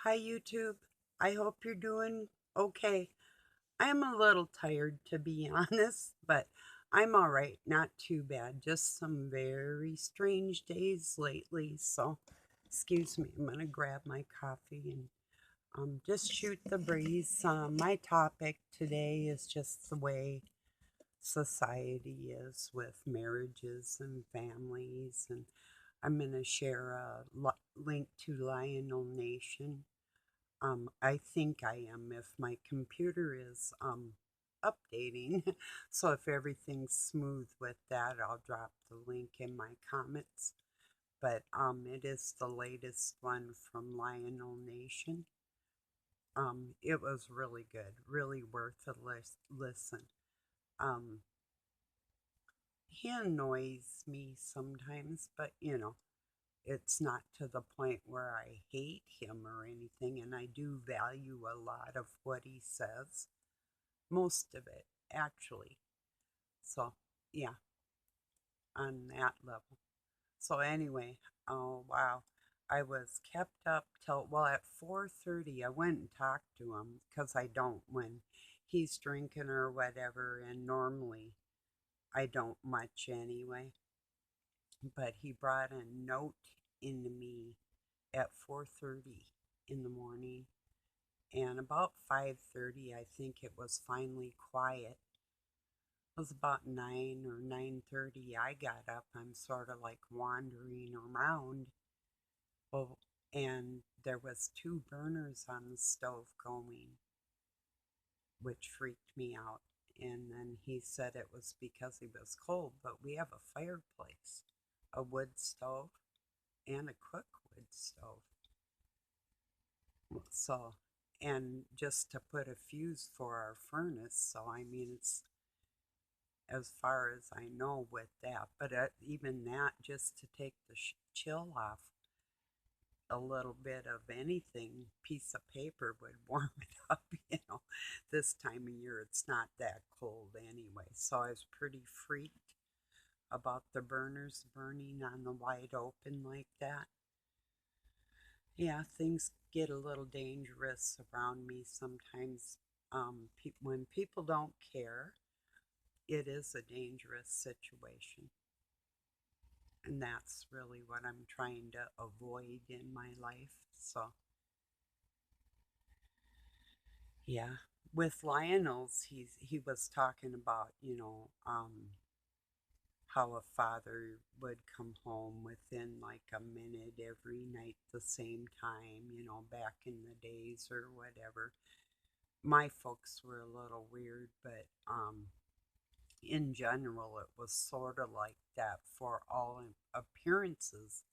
Hi, YouTube. I hope you're doing okay. I'm a little tired, to be honest, but I'm all right. Not too bad. Just some very strange days lately. So, excuse me. I'm going to grab my coffee and just shoot the breeze. My topic today is just the way society is with marriages and families. And I'm going to share a link to Lionel Nation. I think I am if my computer is updating. So if everything's smooth with that, I'll drop the link in my comments. But it is the latest one from Lionel Nation. It was really good, really worth a listen. Um, he annoys me sometimes, but it's not to the point where I hate him or anything, and I do value a lot of what he says. Most of it, actually. So, yeah, on that level. So anyway, oh wow. I was kept up till well at 4:30 I went and talked to him cuz I don't when he's drinking or whatever, and normally I don't much anyway. But he brought a note into me at 4:30 in the morning, and about 5:30 I think it was finally quiet. It was about 9 or 9:30 I got up. I'm sort of like wandering around. Well, and there was two burners on the stove going, which freaked me out. And then he said it was because he was cold, but we have a fireplace, a wood stove, and a cookwood stove. So, and just to put a fuse for our furnace. So, I mean, it's as far as I know with that. But even that, just to take the chill off, a little bit of anything, piece of paper would warm it up. This time of year it's not that cold anyway. So I was pretty freaked about the burners burning on the wide open like that. Yeah, things get a little dangerous around me sometimes. When people don't care, it is a dangerous situation. And that's really what I'm trying to avoid in my life. So, yeah. With Lionel's, he was talking about, how a father would come home within like a minute every night the same time, back in the days or whatever. My folks were a little weird, but in general, it was sort of like that for all appearances.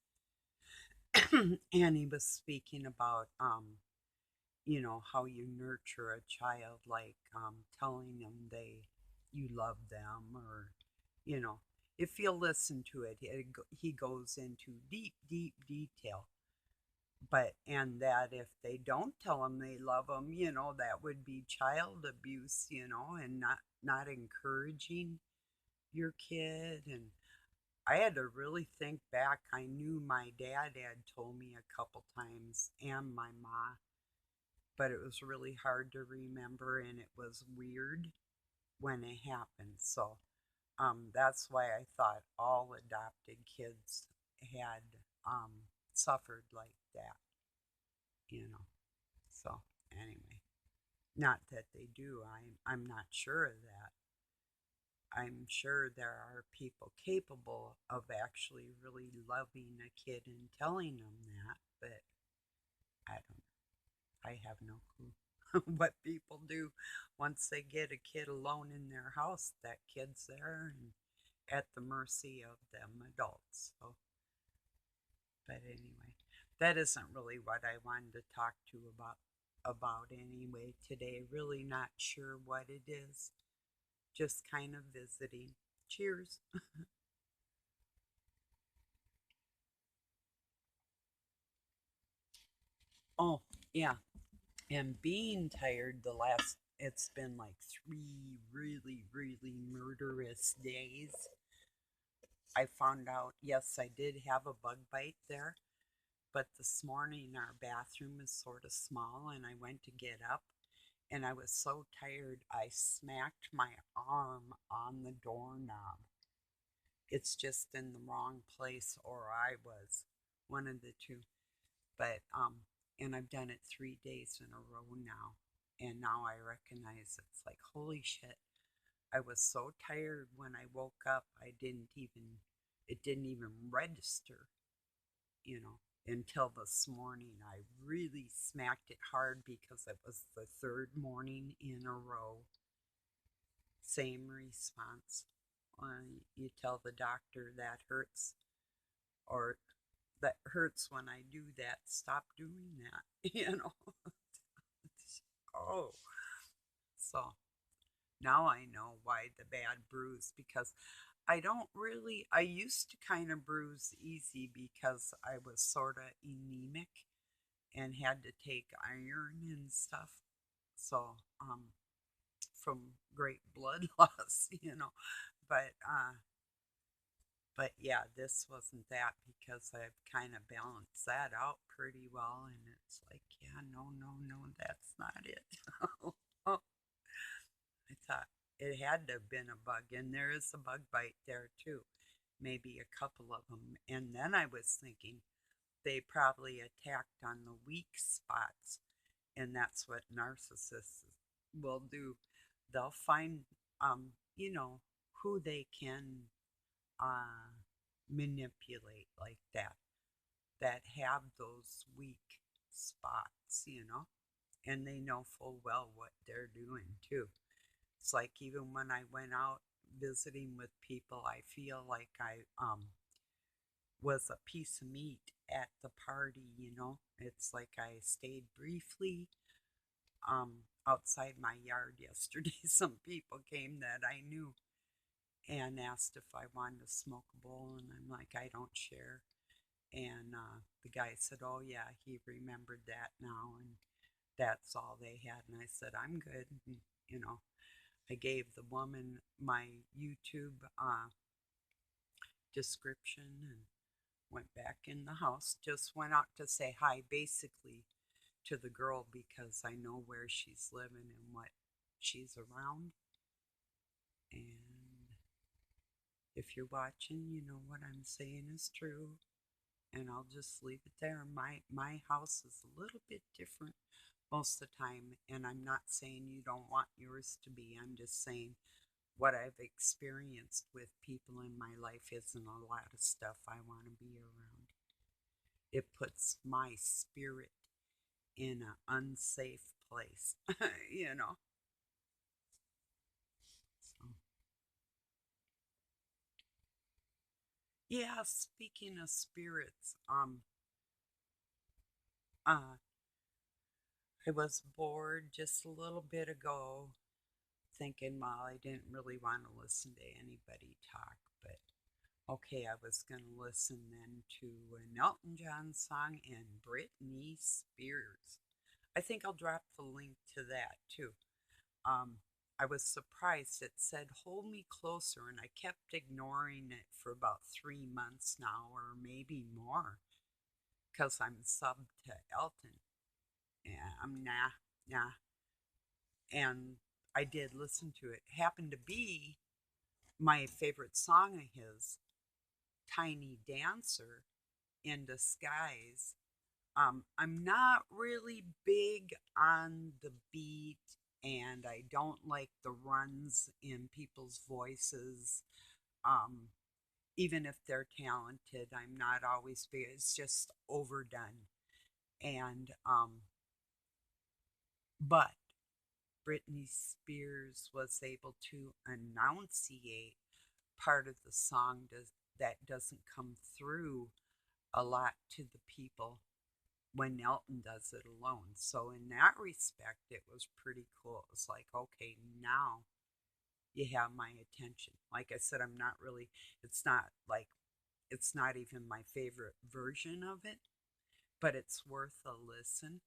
And he was speaking about, how you nurture a child, like telling them you love them, or, you know, if you listen to it, he goes into deep, deep detail. But, and that if they don't tell them they love them, that would be child abuse, and not encouraging your kid. And I had to really think back. I knew my dad had told me a couple times, and my mom, but it was really hard to remember, and it was weird when it happened. So that's why I thought all adopted kids had suffered like that, you know. So anyway, not that they do. I'm not sure of that. I'm sure there are people capable of actually really loving a kid and telling them that, but I don't I have no clue what people do once they get a kid alone in their house. That kid's there and at the mercy of them adults. So, but anyway, that isn't really what I wanted to talk to about anyway today. Really not sure what it is. Just kind of visiting. Cheers. Oh, yeah. And being tired it's been like 3 really, really murderous days. I found out, yes, I did have a bug bite there, But this morning our bathroom is sort of small and I went to get up and I was so tired I smacked my arm on the doorknob. It's just in the wrong place, or I was, one of the two. But and I've done it 3 days in a row now. And now I recognize it's like, holy shit. I was so tired when I woke up, it didn't even register, you know, until this morning. I really smacked it hard because it was the third morning in a row. Same response. You tell the doctor that hurts, or that hurts when I do that. Stop doing that, you know. Oh, so now I know why the bad bruise, because I used to kind of bruise easy because I was sort of anemic and had to take iron and stuff. So, from great blood loss, you know. But, uh, but yeah, this wasn't that because I've kind of balanced that out pretty well. And it's like, yeah, no, no, no, that's not it. Oh, I thought it had to have been a bug, and there is a bug bite there too, maybe a couple of them. And then I was thinking they probably attacked on the weak spots, and that's what narcissists will do. They'll find, you know, who they can uh, manipulate like that have those weak spots, you know, and they know full well what they're doing too. It's like even when I went out visiting with people, I feel like I was a piece of meat at the party, you know. It's like I stayed briefly outside my yard yesterday. Some people came that I knew and asked if I wanted to smoke a bowl, and I'm like, I don't share. And the guy said, oh, yeah, he remembered that now, and that's all they had. And I said, I'm good. And, you know, I gave the woman my YouTube description and went back in the house. Just went out to say hi, basically, to the girl because I know where she's living and what she's around. And if you're watching, you know what I'm saying is true. And I'll just leave it there. My house is a little bit different most of the time, and I'm not saying you don't want yours to be. I'm just saying what I've experienced with people in my life isn't a lot of stuff I want to be around. It puts my spirit in an unsafe place, you know. So, yeah, speaking of spirits, uh, I was bored just a little bit ago, thinking, well, I didn't really want to listen to anybody talk, but okay, I was going to listen then to an Elton John song and Britney Spears. I think I'll drop the link to that too. Um, I was surprised. It said, hold me closer, and I kept ignoring it for about 3 months now, or maybe more, because I'm subbed to Elton. Yeah, I'm nah, nah. And I did listen to it. It happened to be my favorite song of his, Tiny Dancer in Disguise. I'm not really big on the beat, and I don't like the runs in people's voices. Um, Even if they're talented, I'm not always big. It's just overdone. And but Britney Spears was able to enunciate part of the song that doesn't come through a lot to the people when Elton does it alone. So in that respect, it was pretty cool. It was like, okay, now you have my attention. Like I said, I'm not really, it's not like, it's not even my favorite version of it, but it's worth a listen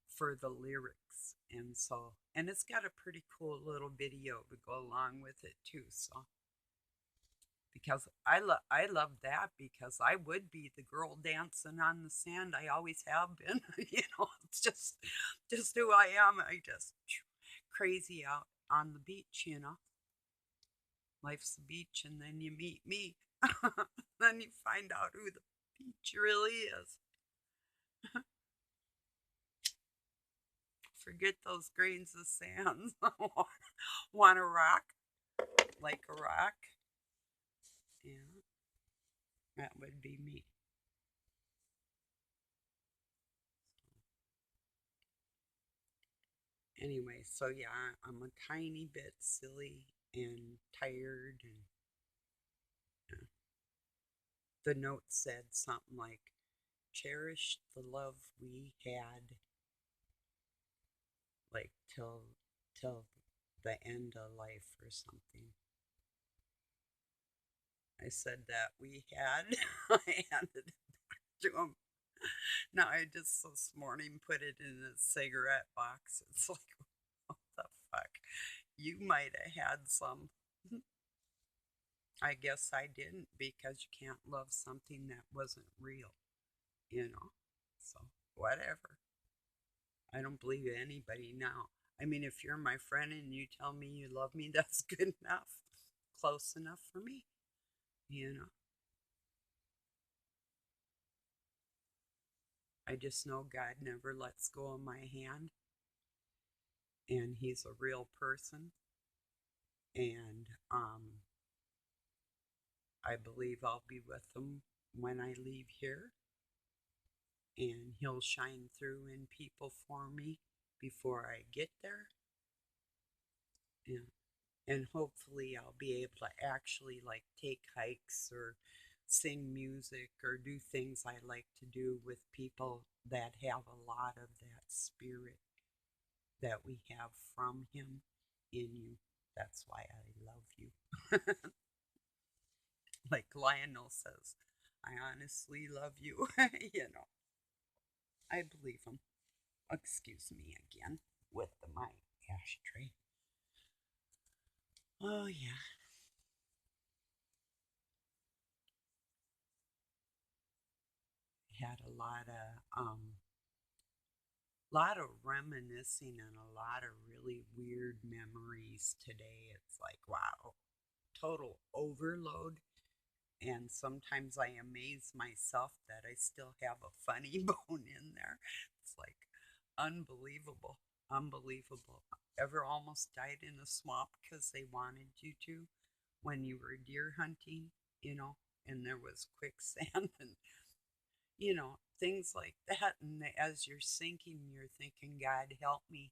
for the lyrics. And so, and it's got a pretty cool little video to go along with it too. So because I love that because I would be the girl dancing on the sand. I always have been. It's just who I am. I just crazy out on the beach. Life's the beach, and then you meet me. Then you find out who the beach really is. Forget those grains of sand. Want a rock? Like a rock? Yeah, that would be me. Anyway, so yeah, I'm a tiny bit silly and tired, and uh, the note said something like, "Cherish the love we had, like till the end of life or something." I said that we had. I handed it to him. Now I just this morning put it in a cigarette box. It's like, what the fuck? You might have had some. I guess I didn't because you can't love something that wasn't real, you know? So, whatever. I don't believe anybody now. I mean, if you're my friend and you tell me you love me, that's good enough. Close enough for me, you know? I just know God never lets go of my hand, and He's a real person, and I believe I'll be with Him when I leave here, and He'll shine through in people for me before I get there. And and hopefully I'll be able to actually like take hikes or sing music or do things I like to do with people that have a lot of that spirit that we have from Him in you. That's why I love you. Like Lionel says, I honestly love you. I believe him. Excuse me again with my ashtray. Oh, yeah. Had a lot of reminiscing and a lot of really weird memories today. It's like, wow, total overload. And sometimes I amaze myself that I still have a funny bone in there. It's like unbelievable, unbelievable. Ever almost died in a swamp because they wanted you to when you were deer hunting, and there was quicksand and things like that. And as you're sinking, you're thinking, God help me,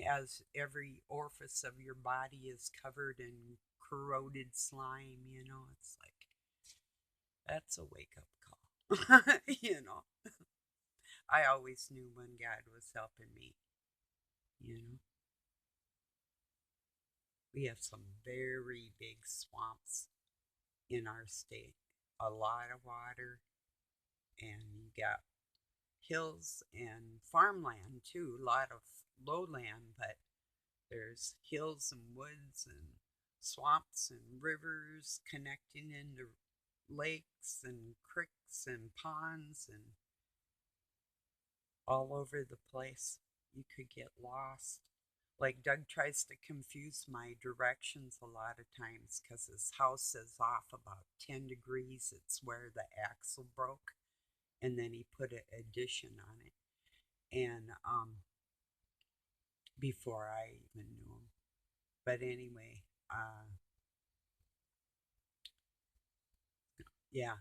as every orifice of your body is covered in corroded slime. It's like, that's a wake up call. I always knew when God was helping me. you know we have some very big swamps in our state, a lot of water, and you got hills and farmland too, a lot of lowland, but there's hills and woods and swamps and rivers connecting into lakes and creeks and ponds and all over the place. You could get lost. Like Doug tries to confuse my directions a lot of times because his house is off about 10 degrees. It's where the axle broke, and then he put an addition on it. And before I even knew him. But anyway, yeah,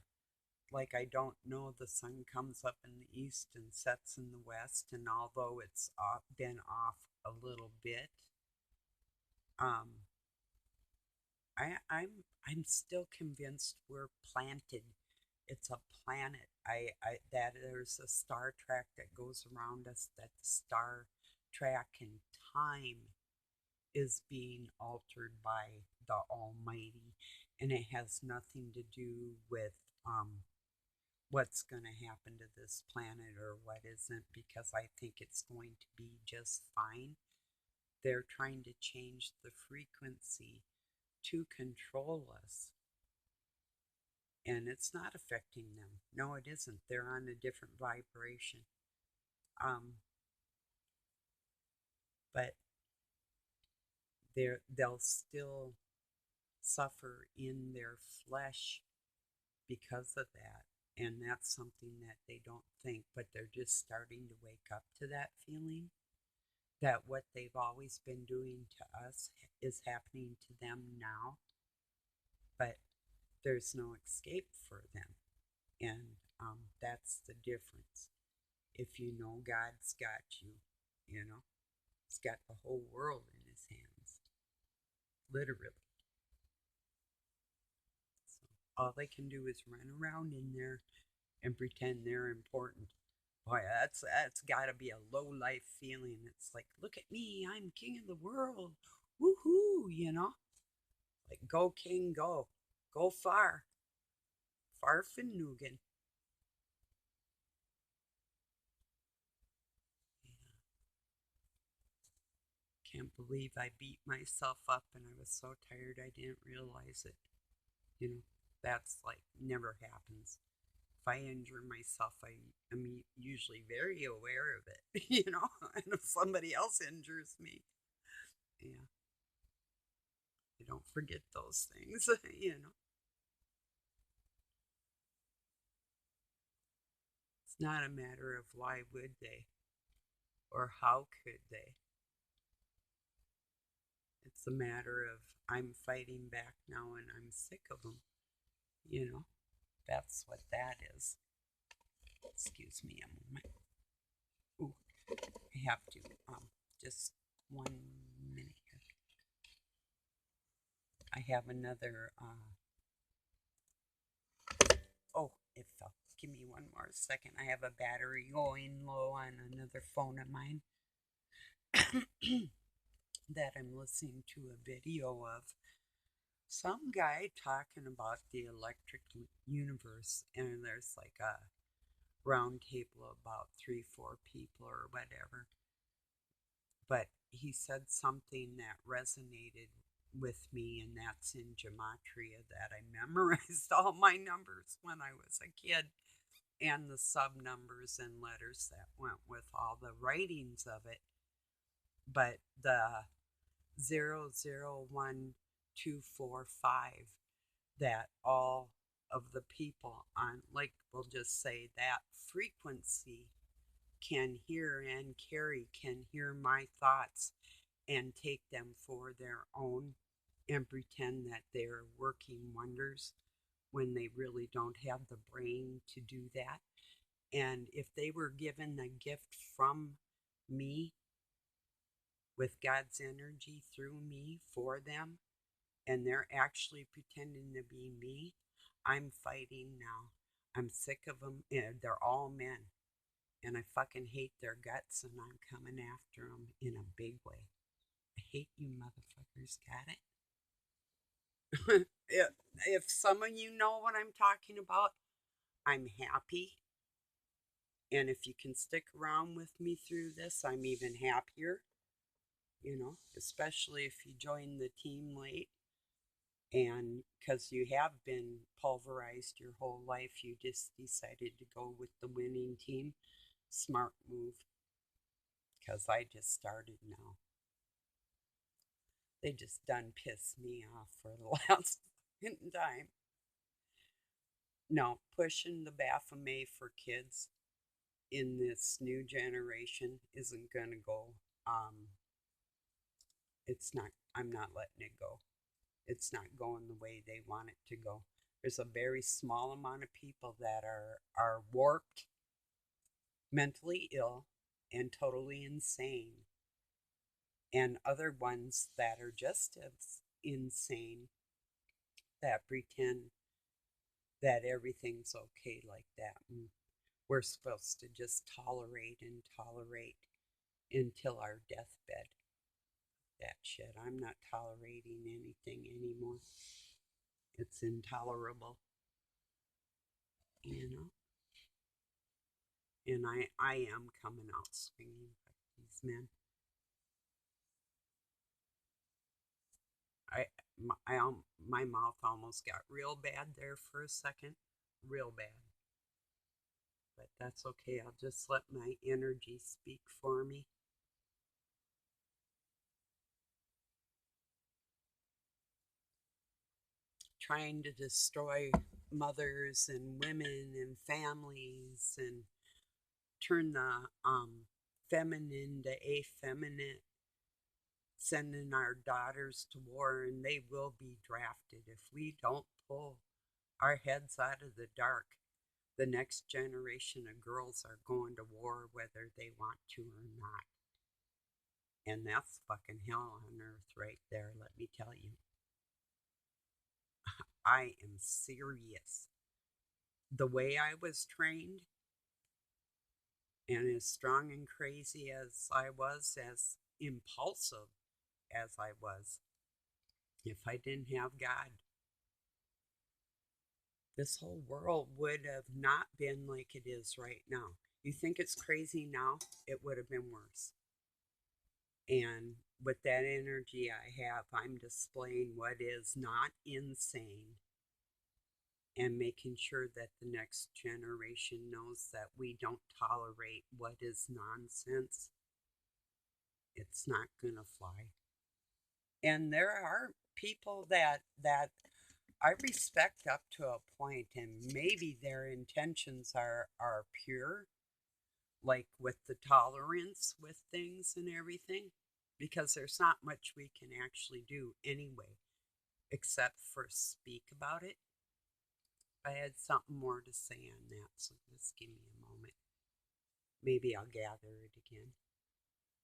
like I don't know the sun comes up in the east and sets in the west, and although it's been off a little bit, um, I'm still convinced we're planted. It's a planet. I that there's a star track that goes around us. That the star track in time is being altered by the Almighty, and it has nothing to do with what's going to happen to this planet or what isn't, because I think it's going to be just fine. They're trying to change the frequency to control us. And it's not affecting them. No, it isn't. They're on a different vibration. Um, but they'll still suffer in their flesh because of that. And that's something that they don't think, but they're just starting to wake up to that feeling that what they've always been doing to us is happening to them now, but there's no escape for them. And that's the difference. If you know God's got you, you know, He's got the whole world in His hands, literally. So all they can do is run around in there and pretend they're important. Boy, that's got to be a low life feeling. It's like, look at me, I'm king of the world, woohoo! Like go king, go far, far Finnegan. Can't believe I beat myself up and I was so tired I didn't realize it. You know, that's like never happens. If I injure myself, I am usually very aware of it, and if somebody else injures me, yeah, I don't. Forget those things, It's not a matter of why would they or how could they. It's a matter of I'm fighting back now and I'm sick of them, you know. That's what that is. Excuse me a moment. Ooh, I have to. Just 1 minute here. I have another. Oh, it fell. Give me one more second. I have a battery going low on another phone of mine that I'm listening to a video of some guy talking about the electric universe, and there's like a round table of about 3, 4 people or whatever. But he said something that resonated with me, and that's in gematria that I memorized all my numbers when I was a kid and the sub numbers and letters that went with all the writings of it. But the 001245, that all of the people on, like, we'll just say that frequency can hear and carry, can hear my thoughts and take them for their own and pretend that they're working wonders when they really don't have the brain to do that. And if they were given the gift from me with God's energy through me for them, and they're actually pretending to be me, I'm fighting now. I'm sick of them. They're all men. And I fucking hate their guts, and I'm coming after them in a big way. I hate you motherfuckers. Got it? If some of you know what I'm talking about, I'm happy. And if you can stick around with me through this, I'm even happier, especially if you join the team late. And because you have been pulverized your whole life, you just decided to go with the winning team. Smart move, because I just started now. They just done pissed me off for the last time. No, pushing the Baphomet for kids in this new generation isn't going to go. It's not, I'm not letting it go. It's not going the way they want it to go. There's a very small amount of people that are warped, mentally ill, and totally insane, and other ones that are just as insane that pretend that everything's okay like that. And we're supposed to just tolerate and tolerate until our deathbed. That shit. I'm not tolerating anything anymore. It's intolerable, you know? And I am coming out swinging like these men. I my mouth almost got real bad there for a second, real bad. But that's okay. I'll just let my energy speak for me. Trying to destroy mothers and women and families and turn the feminine to effeminate, sending our daughters to war, and they will be drafted if we don't pull our heads out of the dark. The next generation of girls are going to war whether they want to or not. And that's fucking hell on earth right there, let me tell you. I am serious. The way I was trained, and as strong and crazy as I was, as impulsive as I was, if I didn't have God, this whole world would have not been like it is right now. You think it's crazy now? It would have been worse. And with that energy I have, I'm displaying what is not insane and making sure that the next generation knows that we don't tolerate what is nonsense. It's not going to fly. And there are people that I respect up to a point, and maybe their intentions are pure, like with the tolerance with things and everything, because there's not much we can actually do anyway, except for speak about it. I had something more to say on that, so just give me a moment. Maybe I'll gather it again,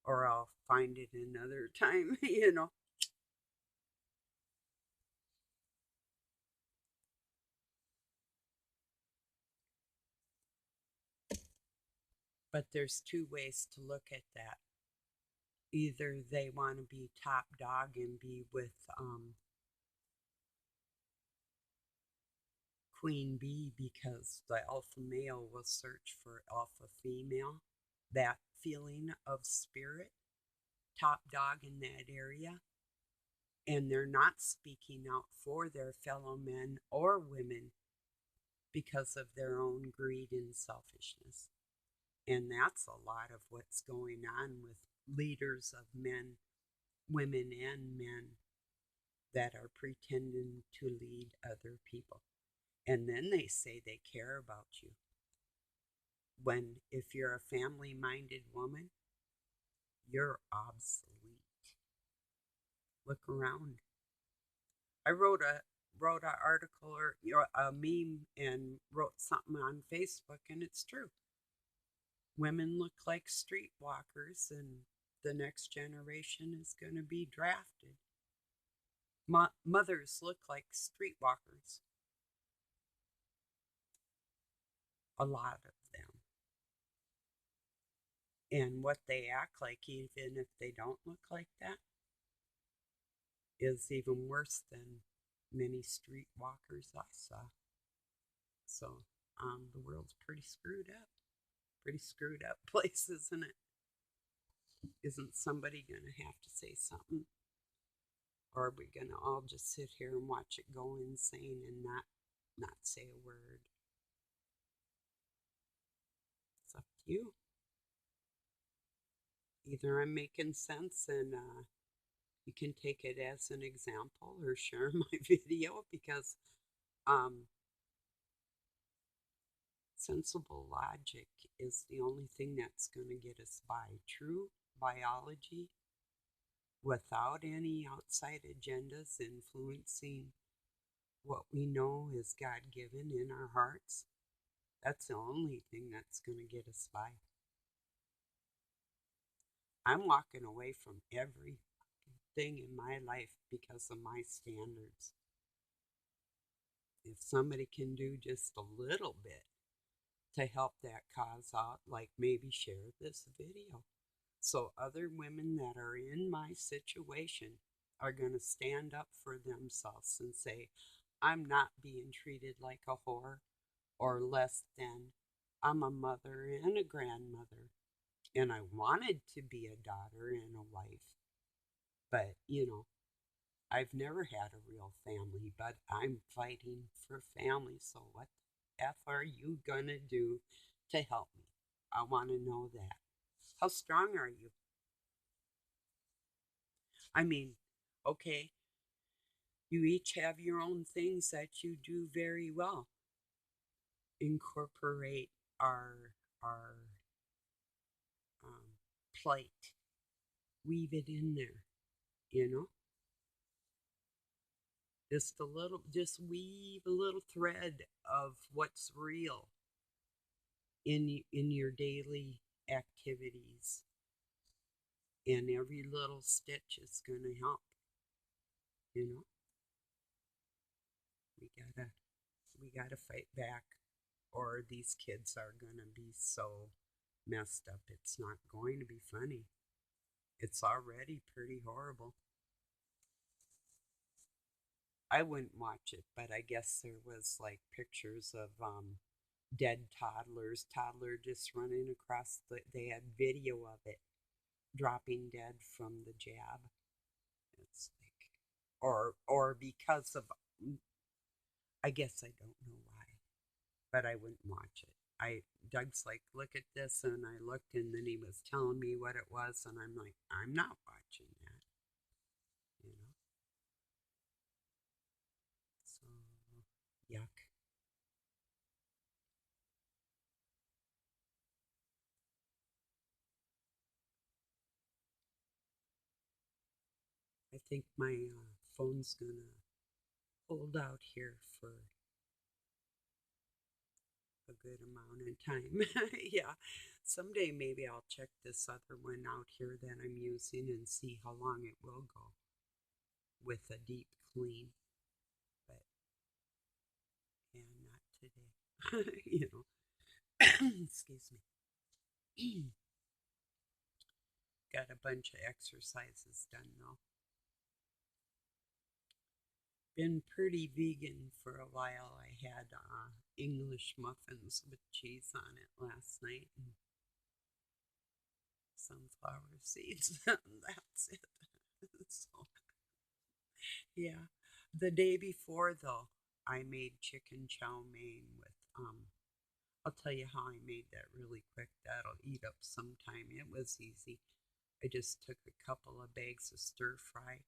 or I'll find it another time, you know. But there's two ways to look at that. Either they want to be top dog and be with queen bee because the alpha male will search for alpha female, that feeling of spirit, top dog in that area, and they're not speaking out for their fellow men or women because of their own greed and selfishness. And that's a lot of what's going on with leaders of men, women, and men that are pretending to lead other people. And then they say they care about you. When, if you're a family minded woman, you're obsolete. Look around. I wrote an article or a meme and wrote something on Facebook, and it's true. Women look like streetwalkers, and the next generation is going to be drafted. Mothers look like streetwalkers, a lot of them. And what they act like, even if they don't look like that, is even worse than many streetwalkers I saw. So the world's pretty screwed up. Pretty screwed up place, isn't it? Isn't somebody going to have to say something? Or are we going to all just sit here and watch it go insane and not say a word? It's up to you. Either I'm making sense and you can take it as an example or share my video, because um, sensible logic is the only thing that's going to get us by. True biology, without any outside agendas influencing what we know is God given in our hearts, that's the only thing that's going to get us by. I'm walking away from everything in my life because of my standards. If somebody can do just a little bit to help that cause out, like maybe share this video so other women that are in my situation are going to stand up for themselves and say, I'm not being treated like a whore or less than. I'm a mother and a grandmother, and I wanted to be a daughter and a wife. But, I've never had a real family, but I'm fighting for family. So what the F are you gonna do to help me? I want to know that. How strong are you? I mean, okay, you each have your own things that you do very well. Incorporate our um, plight, weave it in there, you know. Just weave a little thread of what's real in your daily activities, and every little stitch is going to help. You know, we gotta we gotta fight back, or these kids are gonna be so messed up. It's not going to be funny. It's already pretty horrible. I wouldn't watch it, but I guess there was like pictures of dead toddler just running across they had video of it dropping dead from the jab. It's like, or because of, I guess I don't know why, but I wouldn't watch it. Doug's like, look at this, and I looked, and then he was telling me what it was, and I'm like, I'm not watching that, you know. So yuck. I think my phone's gonna hold out here for a good amount of time. Yeah. Someday maybe I'll check this other one out here that I'm using and see how long it will go with a deep clean. But yeah, not today. You know. Excuse me. Got a bunch of exercises done though. Been pretty vegan for a while. I had English muffins with cheese on it last night and sunflower seeds. That's it. So, yeah. The day before, though, I made chicken chow mein with, I'll tell you how I made that really quick. That'll eat up some time. It was easy. I just took a couple of bags of stir fry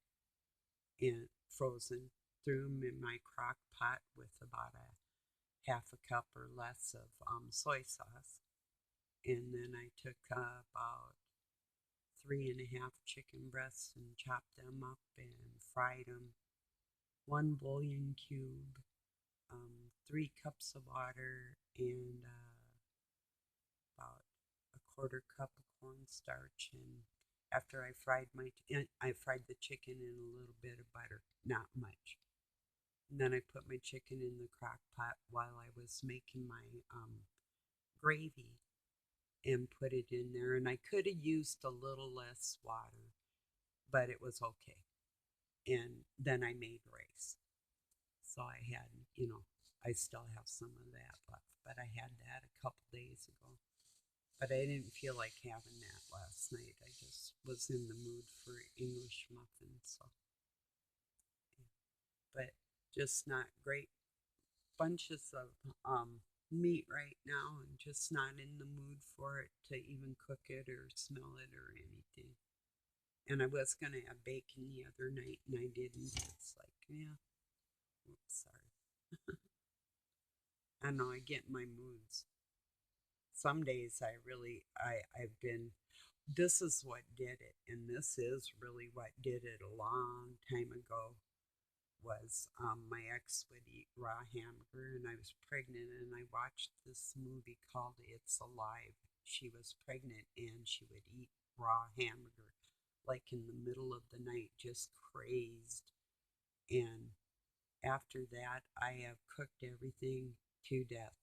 and frozen, threw them in my crock pot with about a half a cup or less of soy sauce. And then I took about three and a half chicken breasts and chopped them up and fried them. One bouillon cube, 3 cups of water, and about a quarter cup of cornstarch. And after I fried the chicken in a little bit of butter, not much. And then I put my chicken in the crock pot while I was making my gravy and put it in there. And I could have used a little less water, but it was okay. And then I made rice. So I had, I still have some of that left, but I had that a couple days ago. But I didn't feel like having that last night. I just was in the mood for English muffins. So, yeah. But just not great bunches of meat right now, and just not in the mood for it to even cook it or smell it or anything. And I was going to have bacon the other night, and I didn't. It's like, yeah, oops, sorry. I know I get in my moods. Some days I've been, this is what did it, and this is really what did it a long time ago. Was my ex would eat raw hamburger, and I was pregnant, and I watched this movie called It's Alive. She was pregnant, and she would eat raw hamburger like in the middle of the night, just crazed. And after that, I have cooked everything to death.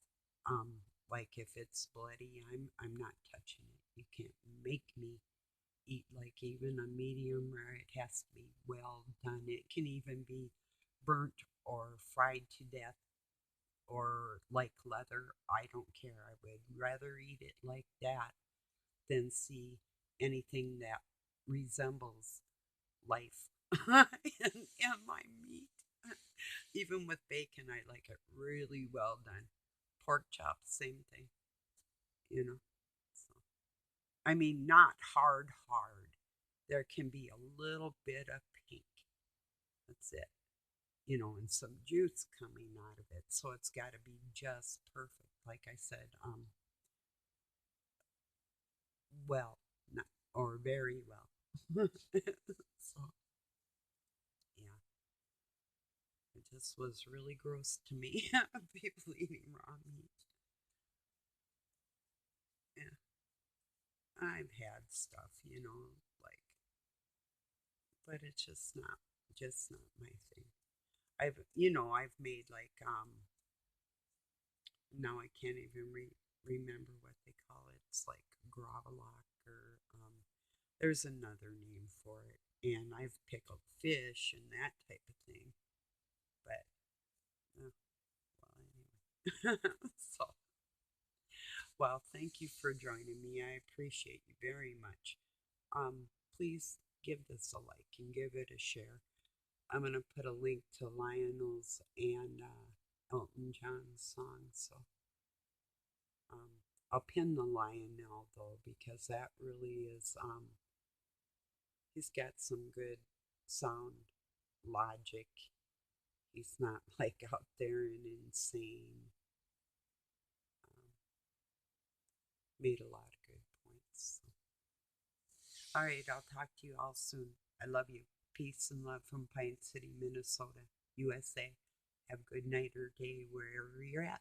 Like if it's bloody, I'm not touching it. You can't make me eat like even a medium rare. It has to be well done. It can even be burnt or fried to death or like leather. I don't care. I would rather eat it like that than see anything that resembles life in my meat. Even with bacon, I like it really well done. Pork chops, same thing, you know. So, I mean, not hard, hard. There can be a little bit of pink. That's it, and some juice coming out of it. So it's got to be just perfect. Like I said, well, not, or very well. So, yeah, it just was really gross to me. People eating raw meat. Yeah, I've had stuff, like, but it's just not my thing. I've made like now I can't even remember what they call it. It's like gravlac or there's another name for it. And I've pickled fish and that type of thing. But well, anyway. So, well, thank you for joining me. I appreciate you very much. Please give this a like and give it a share. I'm gonna put a link to Lionel's and Elton John's song. So um, I'll pin the Lionel though because that really is he's got some good sound logic. He's not like out there and insane. Um, Made a lot of good points. So. All right, I'll talk to you all soon. I love you. Peace and love from Pine City, Minnesota, USA. Have a good night or day wherever you're at.